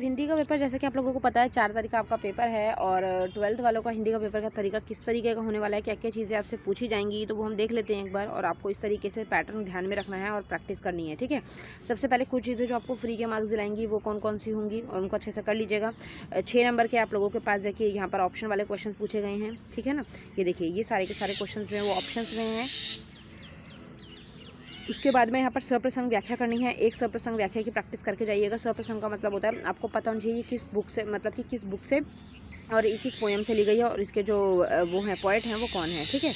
हिंदी का पेपर जैसे कि आप लोगों को पता है 4 तारीख का आपका पेपर है और 12th वालों का हिंदी का पेपर का तरीका किस तरीके का होने वाला है, क्या क्या चीज़ें आपसे पूछी जाएंगी, तो वो हम देख लेते हैं एक बार। और आपको इस तरीके से पैटर्न ध्यान में रखना है और प्रैक्टिस करनी है, ठीक है। सबसे पहले कुछ चीज़ें जो आपको फ्री के मार्क्स दिलाएंगी वो कौन कौन सी होंगी और उनको अच्छे से कर लीजिएगा। 6 नंबर के आप लोगों के पास देखिए यहाँ पर ऑप्शन वाले क्वेश्चन पूछे गए हैं, ठीक है ना। ये देखिए ये सारे के सारे क्वेश्चन जो हैं वो ऑप्शन में हैं। उसके बाद में यहाँ पर सप्रसंग व्याख्या करनी है। एक सप्रसंग व्याख्या की प्रैक्टिस करके जाइएगा। सप्रसंग का मतलब होता है आपको पता होना चाहिए किस बुक से, मतलब कि किस बुक से और ये किस पोएम से ली गई है और इसके जो वो हैं पोएट हैं वो कौन है, ठीक है।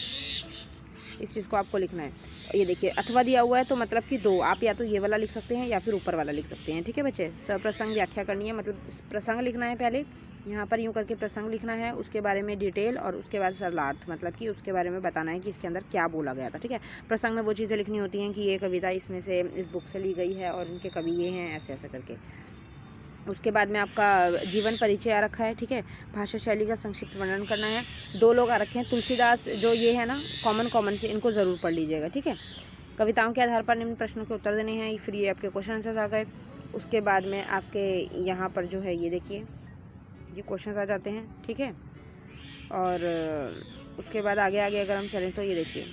इस चीज़ को आपको लिखना है। ये देखिए अथवा दिया हुआ है तो मतलब कि 2 आप या तो ये वाला लिख सकते हैं या फिर ऊपर वाला लिख सकते हैं, ठीक है बच्चे। सप्रसंग व्याख्या करनी है, मतलब प्रसंग लिखना है पहले यहाँ पर यूँ करके प्रसंग लिखना है, उसके बारे में डिटेल और उसके बाद सरलार्थ, मतलब कि उसके बारे में बताना है कि इसके अंदर क्या बोला गया था, ठीक है। प्रसंग में वो चीज़ें लिखनी होती हैं कि ये कविता इसमें से इस बुक से ली गई है और इनके कवि ये हैं, ऐसे ऐसे करके। उसके बाद में आपका जीवन परिचय आ रखा है, ठीक है। भाषा शैली का संक्षिप्त वर्णन करना है। 2 लोग आ रखे हैं, तुलसीदास जो ये है ना कॉमन से, इनको ज़रूर पढ़ लीजिएगा, ठीक है। कविताओं के आधार पर निम्न प्रश्नों के उत्तर देने हैं, फिर ये आपके क्वेश्चन आंसर्स आ गए। उसके बाद में आपके यहाँ पर जो है ये देखिए ये क्वेश्चंस आ जाते हैं, ठीक है। और उसके बाद आगे आगे अगर हम चलें तो ये देखिए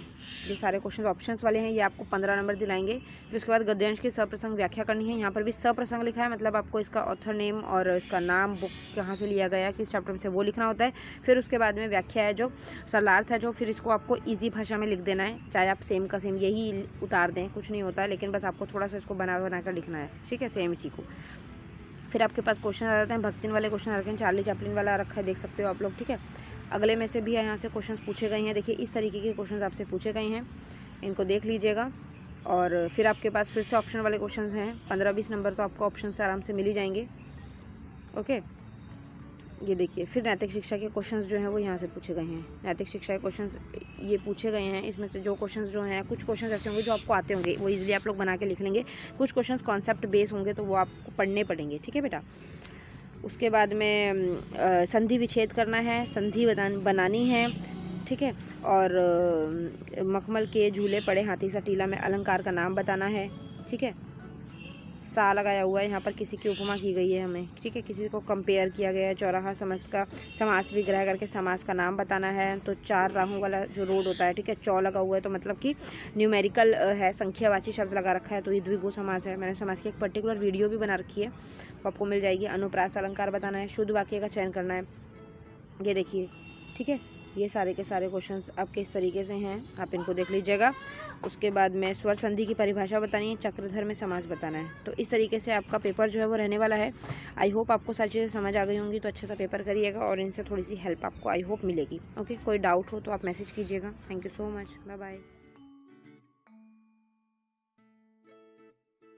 ये सारे क्वेश्चन ऑप्शंस वाले हैं, ये आपको 15 नंबर दिलाएंगे। फिर उसके बाद गद्यांश की सप्रसंग व्याख्या करनी है। यहाँ पर भी सप्रसंग लिखा है, मतलब आपको इसका ऑथर नेम और इसका नाम, बुक कहाँ से लिया गया, किस चैप्टर में से, वो लिखना होता है। फिर उसके बाद में व्याख्या है जो सरलार्थ है जो, फिर इसको आपको ईजी भाषा में लिख देना है, चाहे आप सेम का सेम यही उतार दें, कुछ नहीं होता है, लेकिन बस आपको थोड़ा सा इसको बना कर लिखना है, ठीक है, सेम इसी को। फिर आपके पास क्वेश्चन आ जाते हैं, भक्तिन वाले क्वेश्चन आ रखे हैं, चार्ली चैपलिन वाला रखा है, देख सकते हो आप लोग, ठीक है। अगले में से भी यहाँ से क्वेश्चंस पूछे गए हैं, देखिए इस तरीके के क्वेश्चंस आपसे पूछे गए हैं, इनको देख लीजिएगा। और फिर आपके पास फिर से ऑप्शन वाले क्वेश्चंस हैं, 15-20 नंबर तो आपको ऑप्शन से आराम से मिल ही जाएंगे, ओके। ये देखिए फिर नैतिक शिक्षा के क्वेश्चंस जो हैं वो यहाँ से पूछे गए हैं। नैतिक शिक्षा के क्वेश्चंस ये पूछे गए हैं, इसमें से जो क्वेश्चंस जो हैं, कुछ क्वेश्चंस ऐसे होंगे जो आपको आते होंगे, वो इजीली आप लोग बना के लिख लेंगे। कुछ क्वेश्चंस कॉन्सेप्ट बेस होंगे तो वो आपको पढ़ने पड़ेंगे, ठीक है बेटा। उसके बाद में संधि विच्छेद करना है, संधि बनानी है, ठीक है। और मखमल के झूले पड़े हाथी सा टीला में अलंकार का नाम बताना है, ठीक है। सा लगाया हुआ है, यहाँ पर किसी की उपमा की गई है हमें, ठीक है, किसी को कंपेयर किया गया है। चौराहा समस्त का समास विग्रह करके समास का नाम बताना है। तो 4 राहों वाला जो रोड होता है, ठीक है, चौ लगा हुआ है तो मतलब कि न्यूमेरिकल है, संख्यावाची शब्द लगा रखा है तो ये द्विगु समास है। मैंने समास की एक पर्टिकुलर वीडियो भी बना रखी है, वो आपको मिल जाएगी। अनुप्रास अलंकार बताना है, शुद्ध वाक्य का चयन करना है, ये देखिए, ठीक है। ये सारे के सारे क्वेश्चंस आपके इस तरीके से हैं, आप इनको देख लीजिएगा। उसके बाद में स्वर संधि की परिभाषा बतानी है, चक्रधर में समास बताना है। तो इस तरीके से आपका पेपर जो है वो रहने वाला है। आई होप आपको सारी चीज़ें समझ आ गई होंगी, तो अच्छे सा पेपर करिएगा और इनसे थोड़ी सी हेल्प आपको आई होप मिलेगी, ओके। कोई डाउट हो तो आप मैसेज कीजिएगा। Thank you so much, bye bye.